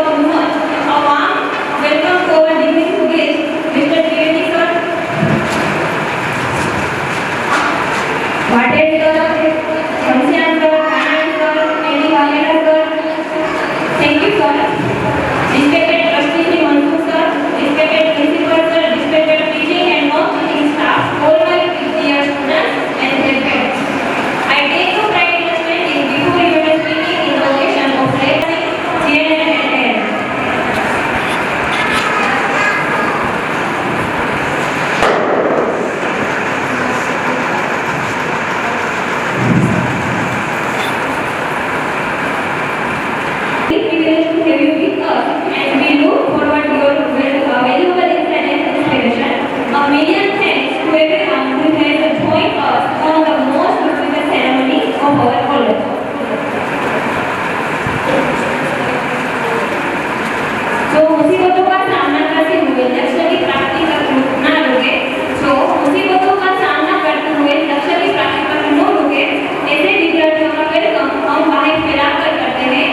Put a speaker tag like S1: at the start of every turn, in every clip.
S1: of humor. A warm welcome to our distinguished guest, Mr. Trivedi sir. Patel sir, Ghanshyam sir, Kanani sir, N.D. Waghela sir. Thank you sir. Respected trustee Sri Mansur sir, respected principal sir, respected teaching and non-teaching staff, all my dear students and their parents. I take no pride in standing before you and speaking in the occasion of learning, GNM and AN. It's privilege to have you with us and we look forward to your valuable insight and inspiration. A million thanks to everyone who has joined us on the most beautiful ceremony of our college. जो मुसीबतों का सामना करते हुए लक्ष्य की प्राप्ति तक न रुके, जो मुसीबतों का सामना करते हुए लक्ष्य की प्राप्ति तक न रुके, ऐसे विद्यार्थियों का वेलकम हम बाहर फैलाकर करते हैं.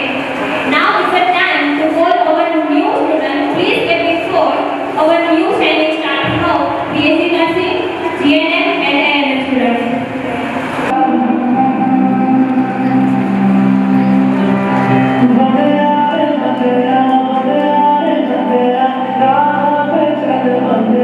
S1: Now is the time to call our new students. Please get before our new shining star now, BSc Nursing, GNM and ANM students.
S2: Vande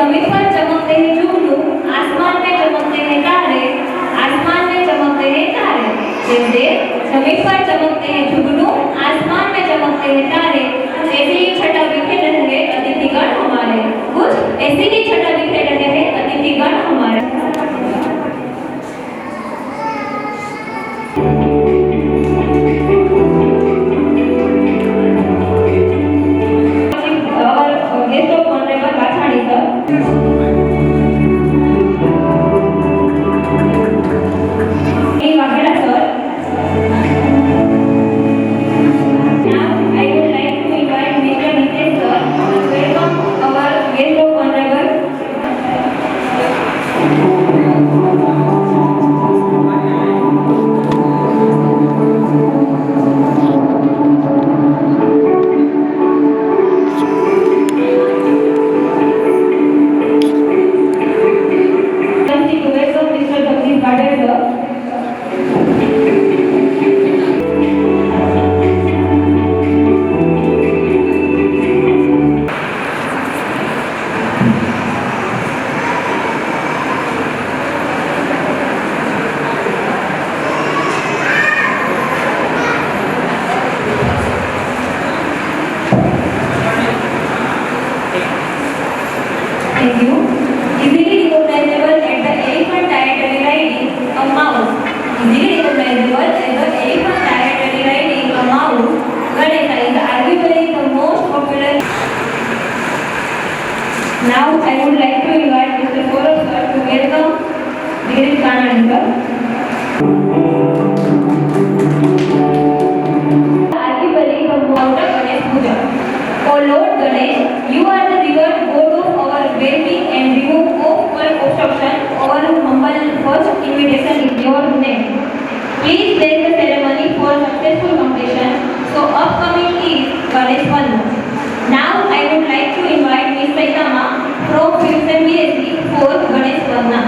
S1: जमीन पर चमकते हैं जुगनू, आसमान में चमकते हैं तारे, आसमान में चमकते हैं तारे। जैसे जमीन पर चमकते हैं जुगनू, आसमान में चमकते हैं तारे, ऐसे ही छटा बिखेर रहे हैं अतिथिगण हमारे। कुछ ऐसे ही छटा बिखेर रहे हैं अतिथिगण हमारे। Thank you. Easily recognizable at the elephant dietary riding a mouse. Easily recognizable at the elephant dietary riding a mouse. Ganesha is arguably the most popular. Now I would like to invite Mr. Gaurav sir to welcome Girish Kanani sir. Arguably the most Ganesh Puja. O Lord Ganesh, you are the revered God of our well-being and remove all obstruction. Our humble first invitation is your name. Please bless the ceremony for successful completion. So upcoming is Ganesh Vanna. Now I would like to invite Ms. Saitama from Fusion BSc for Ganesh Vanna.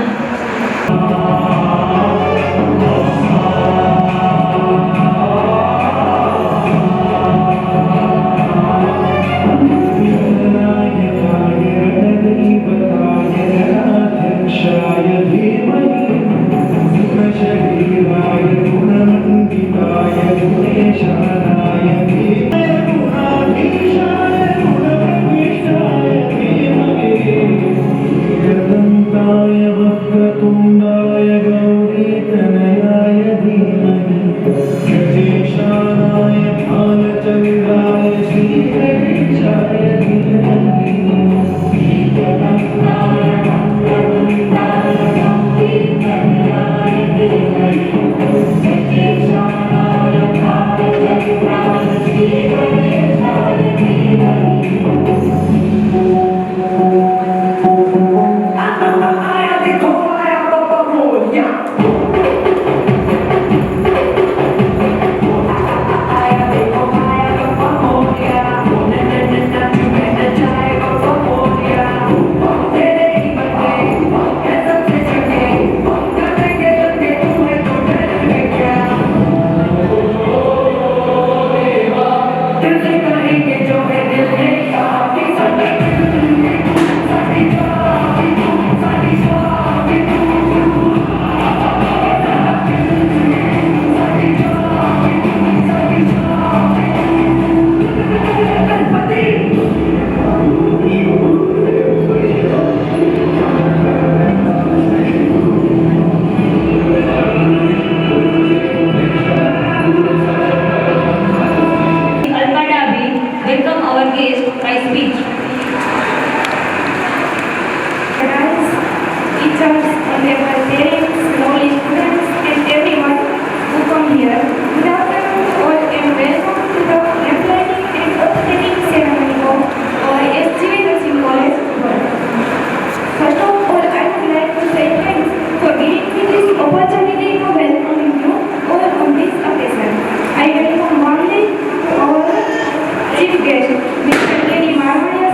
S2: Chief guest, Mr. K.D. Marwaniya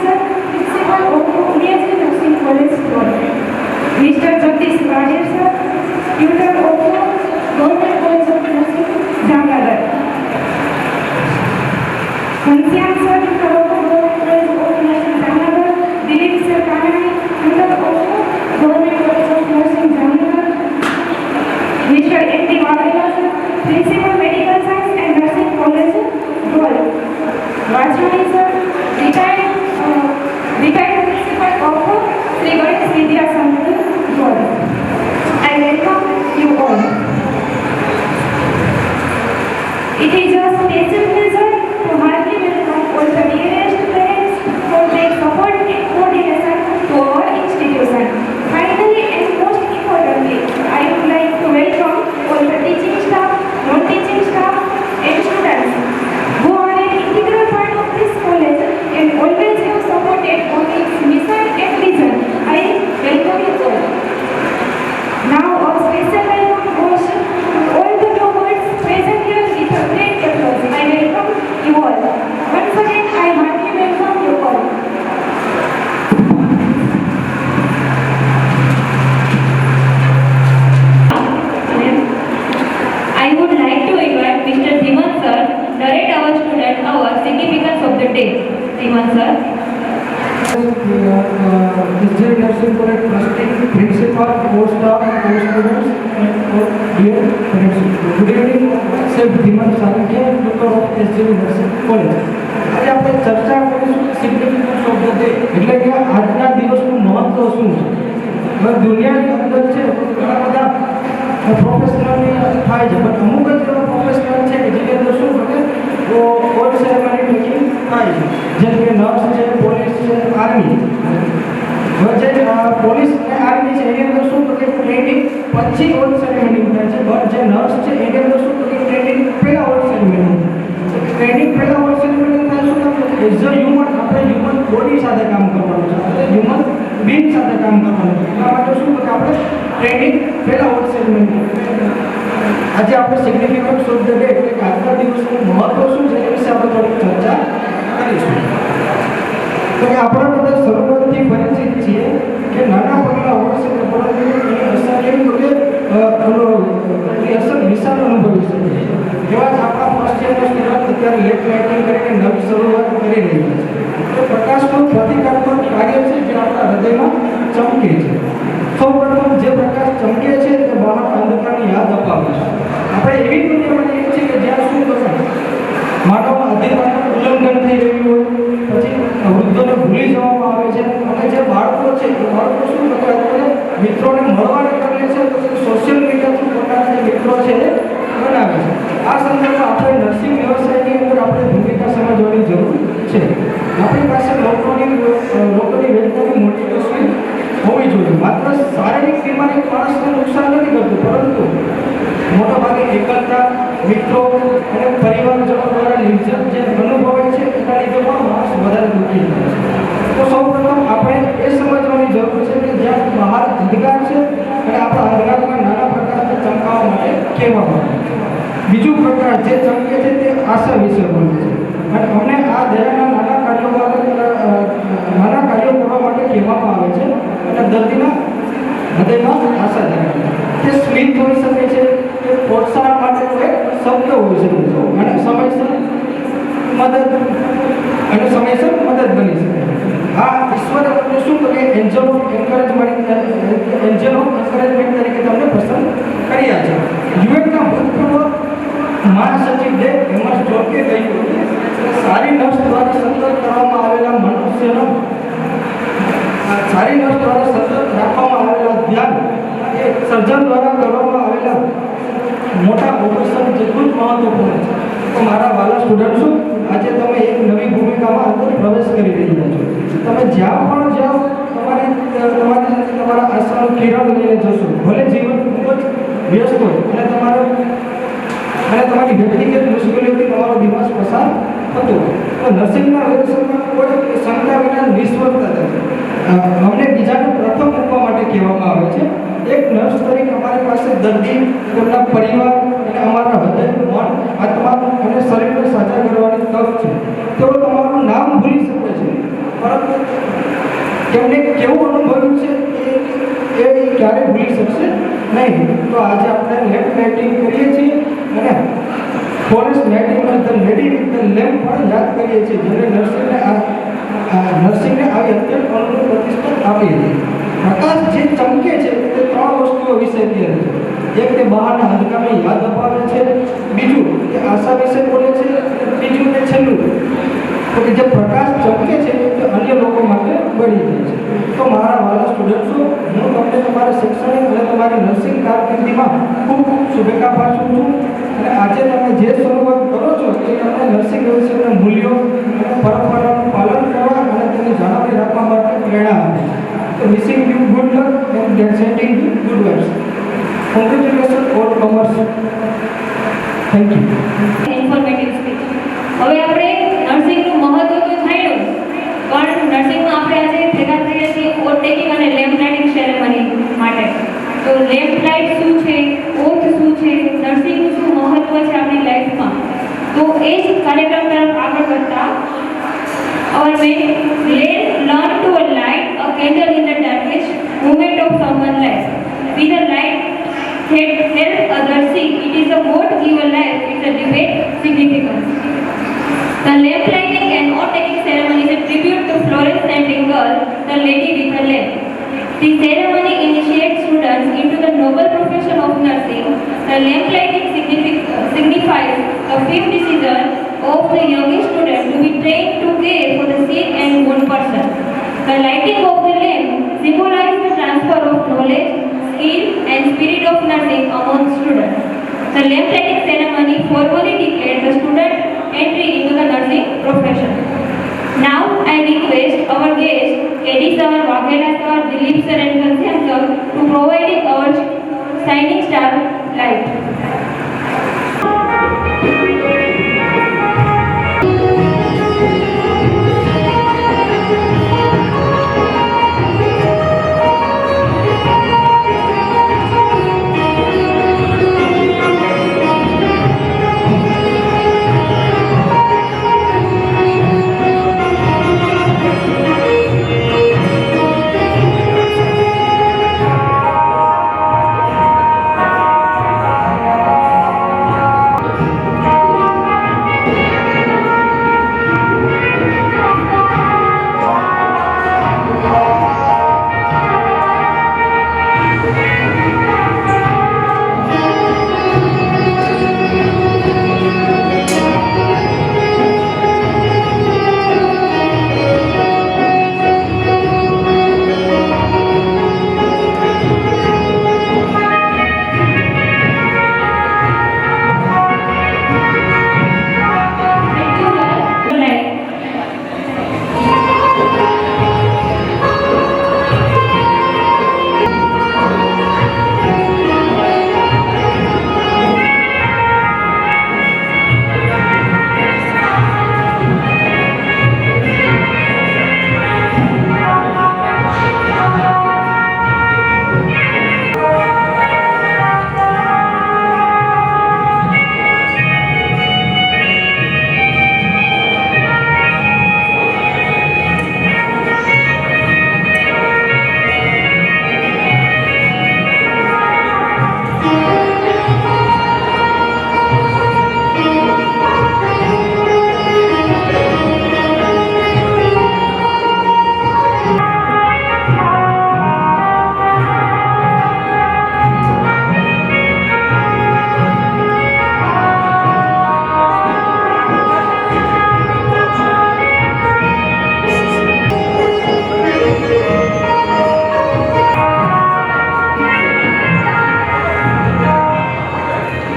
S2: SJ Nursing College trustee, principal, co-staff, co-students, and dear parents. Good evening, Sir Dhiman Sarakya, Doctor of SJ Nursing College. આજે આપણે ચર્ચા કરીશું significance of the day, એટલે કે આજના દિવસનું મહત્વ શું છે. હવે દુનિયાની અંદર છે ઘણા બધા પ્રોફેશનલની થાય છે, પણ અમુક જ એવા પ્રોફેશનલ છે કે જેની અંદર શું કરે તો ઓલ સેરેમની મેકિંગ થાય છે, જેમ કે નર્સ છે, પોલીસ છે, આર્મી. હવે જે પોલીસ અને આર્મી છે એની અંદર શું કરે ટ્રેનિંગ પછી ઓલ સેરેમની થાય છે, પણ જે નર્સ છે એની અંદર શું કરે ટ્રેનિંગ પહેલા ઓલ સેરેમની. ટ્રેનિંગ પહેલા ઓલ સેરેમની થાય શું કામ એઝ અ હ્યુમન આપણે હ્યુમન બોડી સાથે કામ કરવાનું છે, આપણે હ્યુમન બીંગ સાથે કામ કરવાનું છે. એટલા માટે શું કે આપણે ટ્રેનિંગ પહેલા ઓલ સેરેમની. આજે આપણે સિગ્નિફિકન્સ ઓફ ધ ડે એટલે કે આજના દિવસનું મહત્વ શું છે એ વિશે આપણે થોડીક ચર્ચા કરીશું. તો કે આપણે બધા શરૂઆતથી પરિચિત છીએ કે નાના પગલાં હોય છે પરંતુ એની અસર કેવી તો કે એની અસર વિશાળ અનુભવી શકે છે. એવા જ આપણા ફર્સ્ટ યરના સ્ટુડન્ટ અત્યારે લેટ લાઇટિંગ કરીને નવી શરૂઆત કરી રહ્યા છે. તો પ્રકાશનું પ્રતિકાત્મક કાર્ય છે જે આપણા હૃદયમાં ચમકે છે. સૌપ્રથમ જે પ્રકાશ ચમકે છે તે બહારના અંધકારની યાદ અપાવે છે. આપણે એવી દુનિયામાં રહીએ છીએ કે જ્યાં શું થશે માનવ અધિકારનું ઉલ્લંઘન થઈ રહ્યું હોય, પછી વૃદ્ધોને ભૂલી જવામાં આવે છે, અને જે બાળકો છે એ બાળકો શું કરે અત્યારે મિત્રોને મળવાને બદલે છે તો સોશિયલ મીડિયા થ્રુ પોતાના જે મિત્રો છે એ બનાવે છે. આ સંદર્ભમાં આપણે નર્સિંગ વ્યવસાયની અંદર આપણે ભૂમિકા સમજવાની જરૂર છે. આપણી પાસે લોકોની વેદનાની મોટી તસવીર હોવી જોઈએ. માત્ર શારીરિક બીમારી માણસને નુકસાન નથી કરતું, પરંતુ મોટાભાગે એકલતા, મિત્રો અને પરિવારજનો દ્વારા નિર્જન જે અનુભવાય છે એના લીધે પણ માણસ વધારે દુઃખી થાય છે. તો સૌપ્રથમ આપણે એ સમજવાની જરૂર છે કે જ્યાં બહાર અંધકાર છે અને આપણા અંધકારમાં નાના પ્રકાશને ચમકાવવા માટે કહેવામાં આવે છે. બીજું પ્રકાશ જે ચમકે છે તે આશા વિશે બોલે છે, અને અમને આ દયાના નાના કાર્યો કરવા માટે કહેવામાં આવે છે, અને દર્દીના હૃદયમાં આશા જગાડે છે. તે સ્મિત હોઈ શકે છે, તે પ્રોત્સાહન માટેનો એક શબ્દ હોઈ શકે છે, અને સમયસર મદદ બની શકે. આ ઈશ્વરે તમને શું કરે એન્જલ ઓફ એન્કરેજમેન્ટ તરીકે તમને પસંદ કર્યા છે. યુએનના ભૂતપૂર્વ મહાસચિવ ડે એમએસ જોકે કહ્યું કે સારી નર્સ દ્વારા સતત કરવામાં આવેલા મનુષ્યનો સારી નર્સ દ્વારા સતત રાખવામાં આવેલા ધ્યાન એ સર્જન દ્વારા કરવામાં આવેલા મોટા ઓપરેશન જેટલું જ મહત્વપૂર્ણ છે. તો મારા વાલા સ્ટુડન્ટ્સો, આજે તમે એક નવી ભૂમિકામાં અંદર પ્રવેશ કરી રહ્યા છો. તમે જ્યાં પણ જાઓ તમારી સાથે તમારા આશાનું કિરણ લઈને જશો. ભલે જીવન ખૂબ જ વ્યસ્ત હોય અને તમારી વ્યક્તિગત મુશ્કેલીઓથી તમારો દિવસ પસાર થતો હોય, તો નર્સિંગના વ્યવસાયમાં કોઈ શંકા વિના નિષ્ફળતા થશે. અમને બીજાને પ્રથમ મૂકવા માટે કહેવામાં આવે છે. એક નર્સ તરીકે અમારી પાસે દર્દી, તેમના પરિવાર અને અમારા હૃદય, મન, આત્મા અને શરીરને સાજા કરવાની તક છે. તેઓ તમારું નામ ભૂલી શકે છે, પરંતુ તેમને કેવું અનુભવ્યું છે એ ક્યારે ભૂલી શકશે નહીં. તો આજે આપણે લેમ્પ લાઇટિંગ કરીએ છીએ અને ફોરેસ્ટ લાઇટિંગ અને the lady with the lamp પણ યાદ કરીએ છીએ, જેને નર્સિંગને આવી અત્યંત અનોખી પ્રતિષ્ઠા આપી હતી. પ્રકાશ જે ચમકે છે તે ત્રણ વસ્તુઓ વિશે કહે છે. એક તે બહારના અંધકારની યાદ અપાવે છે, બીજું તે આશા વિશે બોલે છે, ત્રીજું તે છેલ્લું તો કે જે પ્રકાશ ચમકે છે તે અન્ય લોકો માટે બળી જાય છે. તો મારા વાલા સ્ટુડન્ટ્સો, હું તમને તમારા શૈક્ષણિક અને તમારી નર્સિંગ કારકિર્દીમાં ખૂબ ખૂબ શુભેચ્છા પાઠવું છું. અને આજે તમે જે શરૂઆત કરો છો એ તમને નર્સિંગ વ્યવસાયના મૂલ્યો અને પરંપરાનું પાલન કરવા અને તેને જાળવી રાખવા માટે પ્રેરણા આપે છે. તો wishing you good luck and sending you good vibes. Congratulation all comers. Thank you.
S1: Informative speech. હવે આપણે નર્સિંગનું મહત્વ તો જાણ્યું, પણ નર્સિંગમાં આપણે આજે ભેગા થયા છીએ ઓથ ટેકિંગ અને લેમ્પ લાઇટિંગ સેરેમની માટે. તો લેમ્પ લાઇટ શું છે, ઓથ શું છે, નર્સિંગનું શું મહત્વ છે આપણી લાઈફમાં, તો એ જ કાર્યક્રમ તરફ આગળ વધતા our main learn to light a candle in the darkest moment of someone's life with a light that help others see. It is a what your life is a debate significance. The lamp lighting and oath taking ceremony is a tribute to Florence Nightingale, The lamplighting signifies a firm decision of the young student to be trained to care for the sick and wounded person. The lighting of the lamp symbolizes the transfer of knowledge, skill, and spirit of nursing among students. The lamplighting ceremony formally declared the student entry into the nursing profession. Now I request our guests, KD sir, Waghela sir, Dilip sir and Ghanshyam sir to providing our shining star light.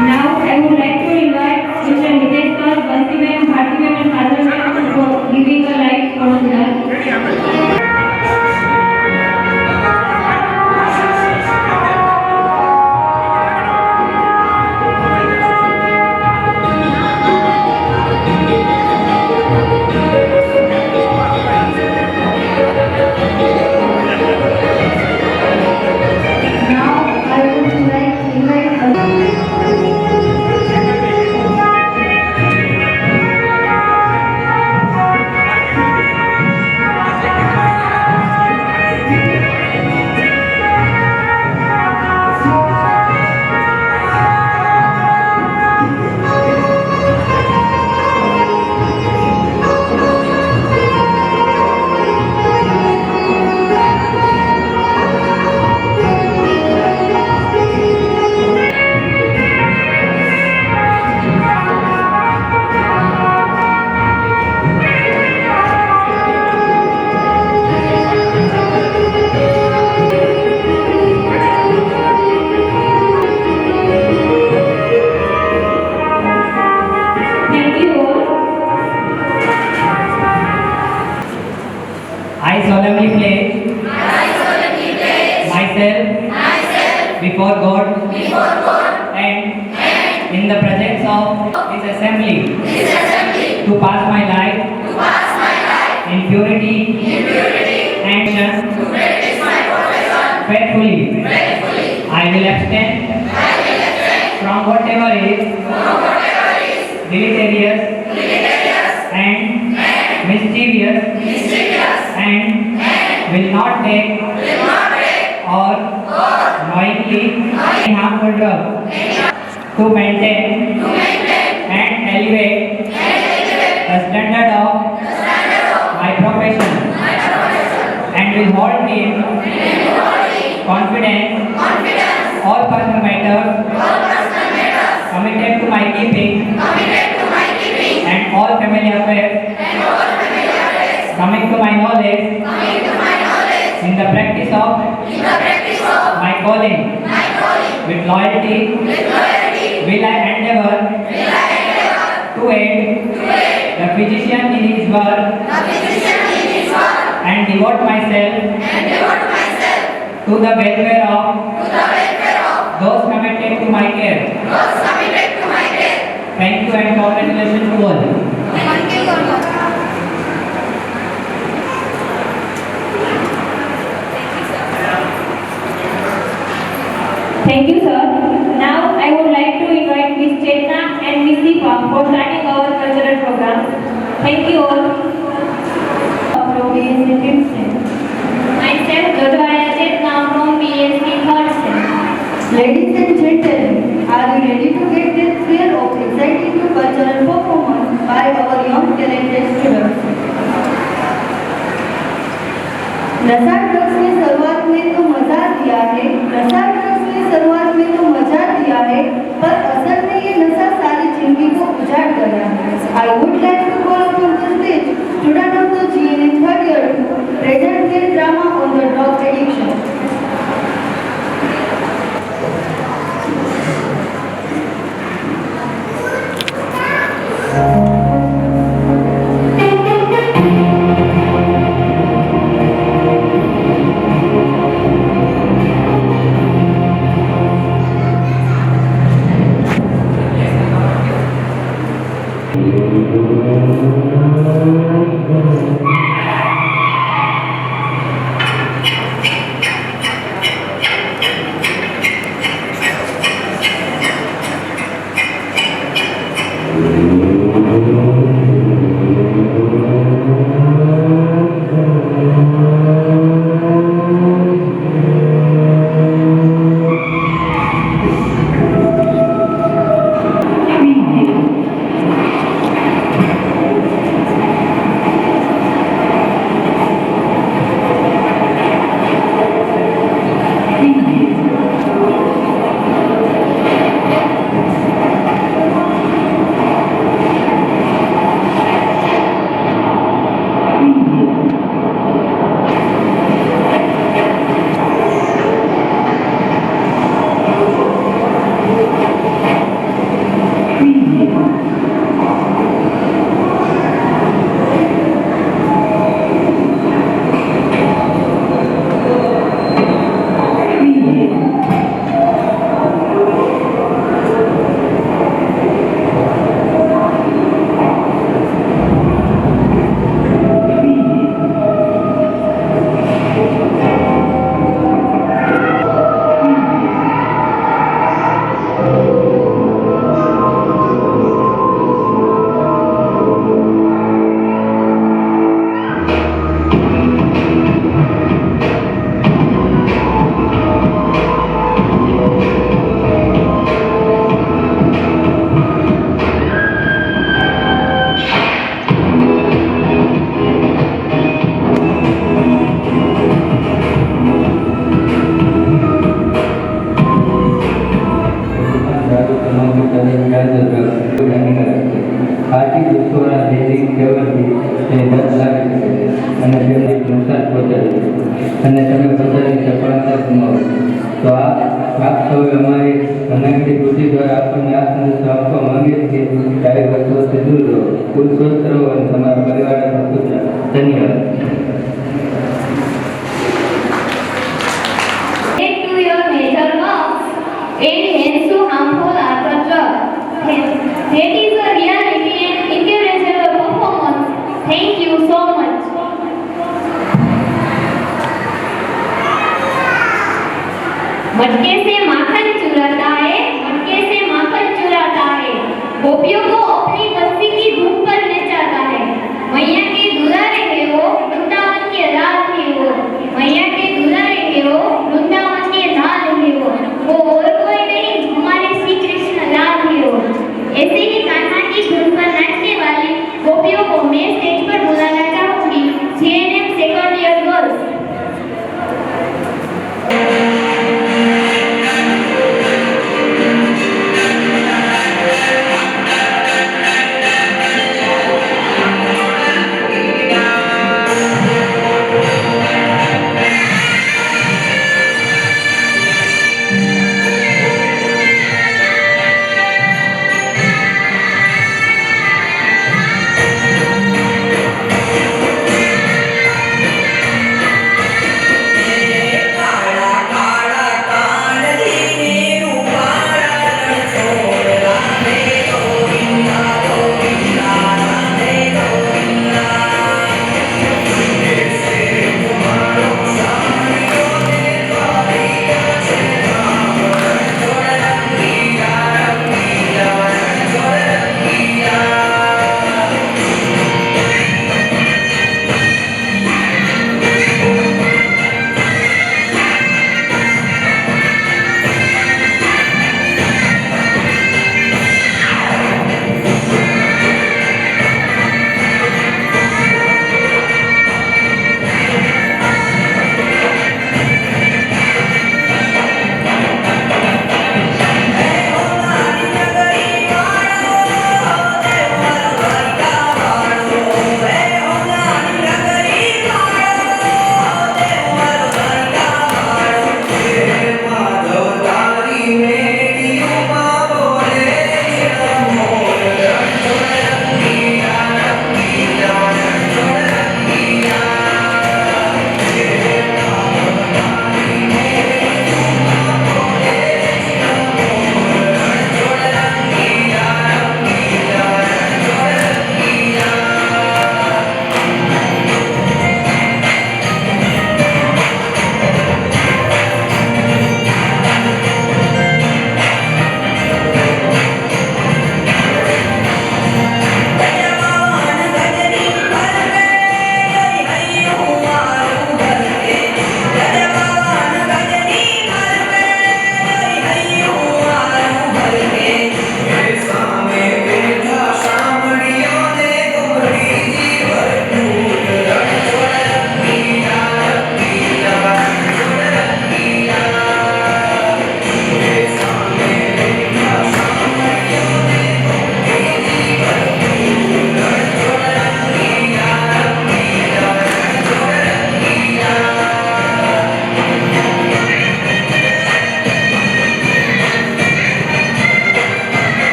S1: Now I would like to invite Mr. Hitesh sir, Bansi ma'am, Bharti ma'am and Kajal ma'am for giving a light for us. Now I would like to invite Thank you all.
S3: I solemnly pledge myself before God and in the presence of this assembly to pass my life in purity and faithfully. I will abstain from whatever is deleterious and mischievous and will not take or knowingly any harmful drug to maintain and elevate the standard of my profession and will hold in confidence all personal matters committed to my keeping and all family affairs coming to my knowledge in the practice of my calling with loyalty will I endeavor to aid the physician in his work and devote myself to the welfare of those committed to my care. Thank you and congratulations to all.
S1: Thank you, sir. Now I would like to invite Ms. Chetna and Ms. Deepa for starting our cultural program. Thank you all. Myself, Dodwaya Chetna from BSc Third Sem.
S4: Ladies and gentlemen, are you ready to get this thrill of exciting new cultural performance by our young talented students? नशा drugs ने शुरुआत में तो मजा दिया है, नशा drugs ने शुरुआत में तो मजा दिया है, पर असल में ये नशा सारी जिंदगी को उजाड़ गया है. I would like to call upon the stage student of the GNM third year to present their drama on the drug addiction.
S5: આર્થિક દુષ્કોના નૈતિક કેવલથી તે દસ લાવી શકે છે અને તેમને નુકસાન પહોંચાડે છે અને તમે પોતાની સફળતા ગુમાવો. તો આપ સૌએ અમારી અનાગત કૃતિ દ્વારા આપણને આ સંદેશો આપવા માંગીએ છીએ કે આવી વસ્તુઓથી દૂર રહો, ખુદ સ્વસ્થ રહો અને તમારા પરિવારને ખુશ રાખો. ધન્યવાદ.
S1: Take to your major works and hence to harmful other drugs. That is a reality and incredible performance. Thank you so much. मटके से माखन चुराता है, मटके से माखन चुराता है, गोपियों को अपनी मस्ती की धूप पर नचाता है. मैया के दुलारे है वो, वृंदावन के लाल है वो. मैया के दुलारे है वो, वृंदावन के लाल है वो और कोई नहीं, हमारे श्री कृष्ण लाल है वो. ऐसे ही कान्हा की धुन पर नाचने वाली गोपियों को मैं स्टेज पर बुलाना चाहूंगी. JNM second year girls.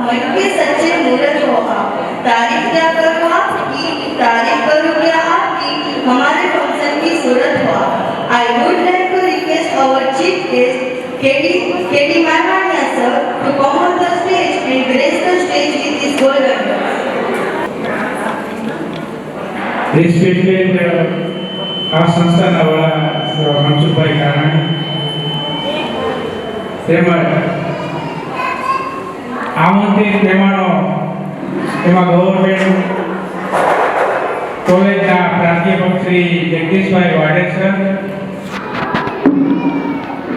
S4: मन के सच्चे मूर्त हो आप। तारीफ क्या करूँ आपकी, तारीफ करूँ क्या आपकी, हमारे फंक्शन की सूरत हो आप। I would like to request our chief guest, K.D. Mahania sir, to come on the stage and grace the stage with his golden words.
S6: Respected આ સંસ્થાના વડા મનસુખભાઈ કારાણી તેમજ આમંત્રિત મહેમાનો એમાં ગવર્મેન્ટ કોલેજના પ્રાધ્યાપક શ્રી જગદીશભાઈ વાડેર સર,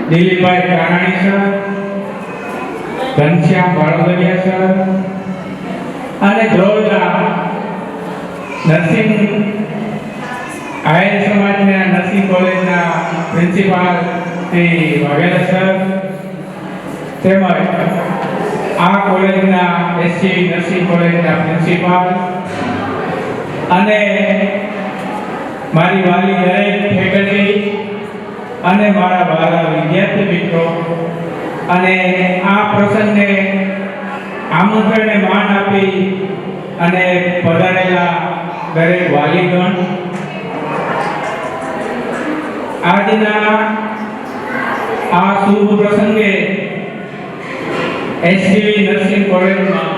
S6: દિલીપભાઈ કારાણી સર, ઘનશ્યામ બાળોદરિયા સર અને ધ્રોલના નર્સિંગ આયર સમાજના નર્સિંગ કોલેજના પ્રિન્સિપાલ શ્રી વાઘેલા સર તેમજ આ કોલેજના એસસી નર્સિંગ કોલેજના પ્રિન્સિપાલ અને મારી વાલી દરેક ફેકલ્ટી અને મારા વાલા વિદ્યાર્થી મિત્રો અને આ પ્રસંગને આમંત્રણને માન આપી અને પધારેલા દરેક વાલીગણ, આજના આ શુભ પ્રસંગે એસજીવી નર્સિંગ કોલેજમાં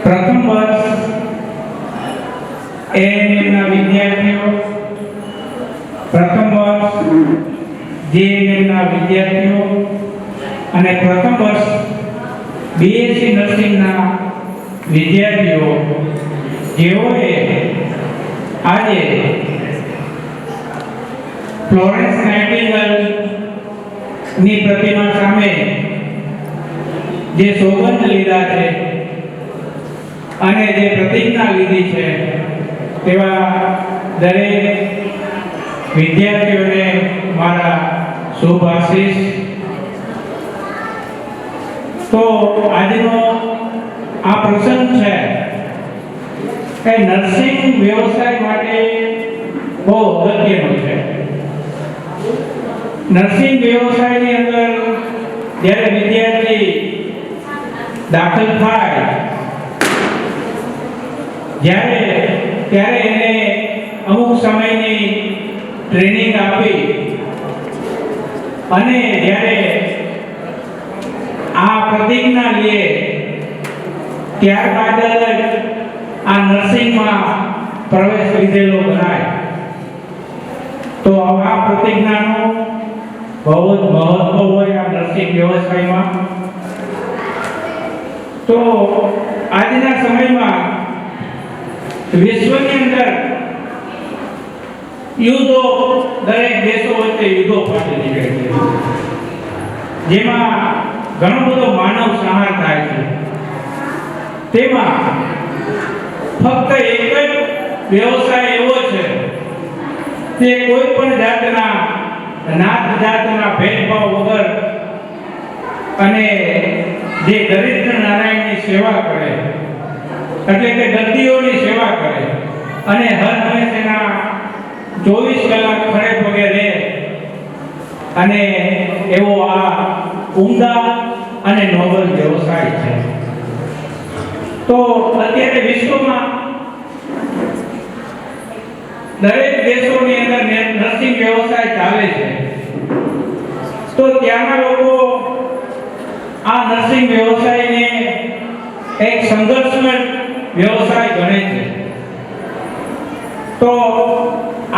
S6: પ્રથમ વર્ષ એએનએમના વિદ્યાર્થીઓ, પ્રથમ વર્ષ જીએનએમના વિદ્યાર્થીઓ અને પ્રથમ વર્ષ બીએસસી નર્સિંગના વિદ્યાર્થીઓ જેઓએ આજે ફ્લોરેન્સ નાઇટિંગેલની પ્રતિમા સામે જે સોગંદ લીધા છે અને જે પ્રતિજ્ઞા લીધી છે તેવા દરેક વિદ્યાર્થીઓને મારા શુભ આશીષ। તો આજનો આ પ્રસંગ છે એ નર્સિંગ વ્યવસાય માટે બહુ અગત્યનો છે। નર્સિંગ વ્યવસાયની અંદર જ્યારે વિદ્યાર્થી દાખલ થાય ત્યારે એને અમુક સમયની ટ્રેનિંગ આપી અને જ્યારે આ પ્રતિજ્ઞા લે ત્યારબાદ જ આ નર્સિંગમાં પ્રવેશ લીધેલો ગણાય। તો આ પ્રતિજ્ઞાનું બહુ જ મહત્વ હોય આ નર્સિંગ વ્યવસાયમાં। તો આજના સમયમાં વિશ્વની અંદર યુદ્ધો, દરેક દેશો વચ્ચે યુદ્ધો ફાટી નીકળે છે, જેમાં ઘણો બધો માનવ સંહાર થાય છે। તેમાં ફક્ત એક જ વ્યવસાય એવો છે તે કોઈ પણ જાતના નાત જાતના ભેદભાવ વગર અને જે દરિદ્ર નારાયણની સેવા કરે, એટલે કે દર્દીઓની સેવા કરે અને હર હંમેશા 24 કલાક ખડે પગે રહે અને એવો આ ઉમદા અને નોબલ વ્યવસાય છે। તો અત્યારે વિશ્વમાં દરેક દેશોની અંદર નર્સિંગ વ્યવસાય ચાલે છે। તો ત્યાંના લોકો આ નર્સિંગ વ્યવસાયને એક સંઘર્ષમય વ્યવસાય ગણે છે। તો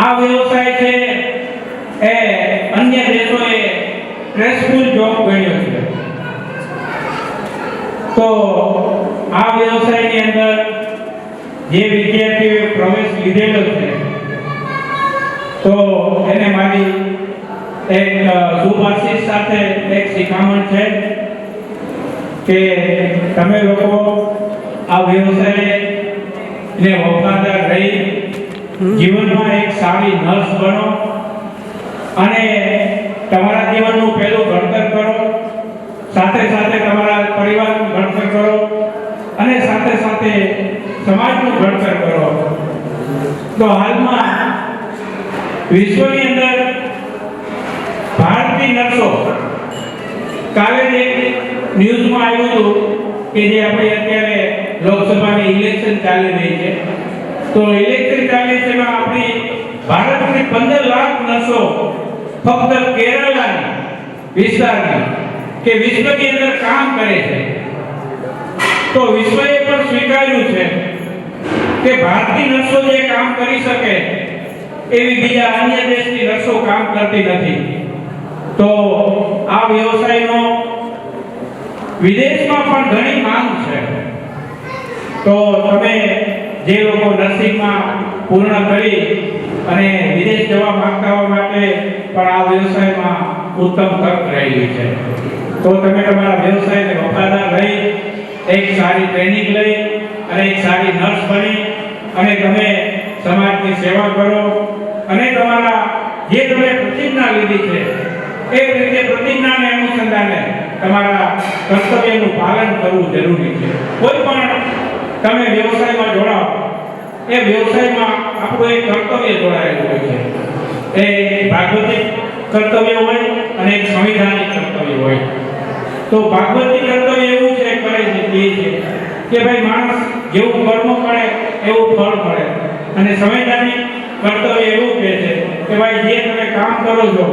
S6: આ વ્યવસાય છે એ અન્ય દેશોએ સ્ટ્રેસફુલ જોબ ગણ્યો છે। તો આ વ્યવસાયની અંદર જે વિદ્યાર્થીઓએ પ્રવેશ લીધેલો છે તો એને મારી એક શુભ આશીષ સાથે એક શિખામણ છે કે તમે લોકો આ વ્યવસાયને વફાદાર રહી જીવનમાં એક સારી નર્સ બનો અને તમારા જીવનનું પહેલું ઘડતર કરો, સાથે સાથે તમારા પરિવારનું ઘડતર કરો અને સાથે સાથે સમાજનું ઘડતર કરો। તો હાલમાં વિશ્વની અંદર ભારતીય નર્સો કાલે જ એક ન્યૂઝમાં આવ્યું હતું કે જે આપણે અત્યારે લોકસભાની ઇલેક્શન ચાલી રહી છે, તો ઇલેક્શન ચાલે છે એમાં આપણી ભારતની 15 લાખ નર્સો ફક્ત કેરળની વિસ્તારની કે વિશ્વની અંદર કામ કરે છે. તો વિશ્વએ પણ સ્વીકાર્યું છે કે ભારતીય નર્સો જે કામ કરી શકે એવી બીજા અન્ય દેશની નર્સો કામ કરતી નથી. તો આ વ્યવસાયનો વિદેશમાં પણ ઘણી માંગ છે. તો તમે જે લોકો નર્સિંગમાં પૂર્ણ કરી અને વિદેશ જવા માંગતા હોવા માટે પણ આ વ્યવસાયમાં ઉત્તમ તક રહેલી છે. તો તમે તમારા વ્યવસાયને વફાદાર રહી એક સારી ટ્રેનિંગ લઈ અને એક સારી નર્સ બની અને તમે સમાજની સેવા કરો અને તમારા જે તમે પ્રતિજ્ઞા લીધી છે એ રીતે પ્રતિજ્ઞાને અનુસંધાને તમારા કર્તવ્યનું પાલન કરવું જરૂરી છે. કોઈ પણ તમે વ્યવસાયમાં જોડાઓ એ વ્યવસાયમાં આપણું એક કર્તવ્ય જોડાયેલું હોય છે. એ ભાગવતિક કર્તવ્ય હોય અને એક સંવિધાનિક કર્તવ્ય હોય. તો ભાગવતિક કર્તવ્ય એવું છે કરે છે કે ભાઈ માણસ જેવું કર્મ કરે એવું ફળ મળે, અને સંવિધાનિક કર્તવ્ય એવું કહે છે કે ભાઈ જે તમે કામ કરો છો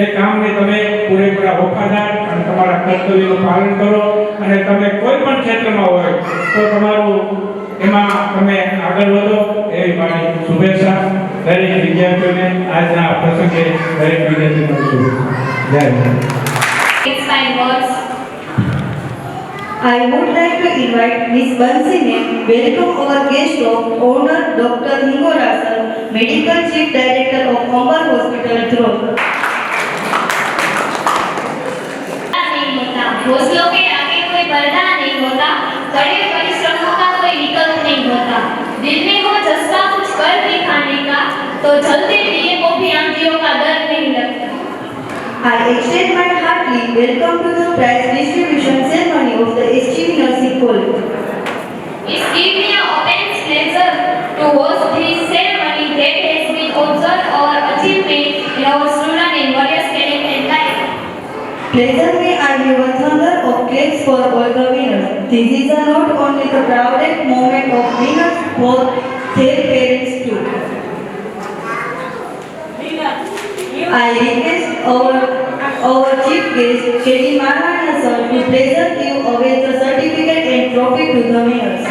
S6: એ કામને તમે પૂરેપૂરા વફાદાર અને તમારા કર્તવ્યનું પાલન કરો અને તમે કોઈ પણ ક્ષેત્રમાં હોય તો તમારું એમાં તમે આગળ વધો એવી મારી શુભેચ્છા. દરેક વિદ્યાર્થીઓને આજના પ્રસંગે દરેક વિદ્યાર્થીઓને શુભેચ્છા. જય Hind.
S1: It's my words.
S4: I would like to invite Ms. Bansine, welcome our guest of honor Dr. Hingora sir, Medical Chief Director of Amber Hospital, Dhruv.
S1: नहीं होता, घोंसलों के आगे कोई पर्दा नहीं होता, कड़े परिश्रमों का कोई विकल्प नहीं होता. दिल में हो जज्बा कुछ कर दिखाने का, तो चलते दिए को भी आंधियों का डर नहीं लगता.
S4: I extend my hearty welcome to the prize distribution ceremony of the SGV Nursing College.
S1: It gives me an immense pleasure to host this ceremony that has been observed our achievement in our student and various talented life.
S4: Pleasure me and give a thunder of claps for all the winners. This is not only the proudest moment of winners for their parents too. I request our chief guest, K.D. Marana sir, to present you away the certificate and trophy to the winners.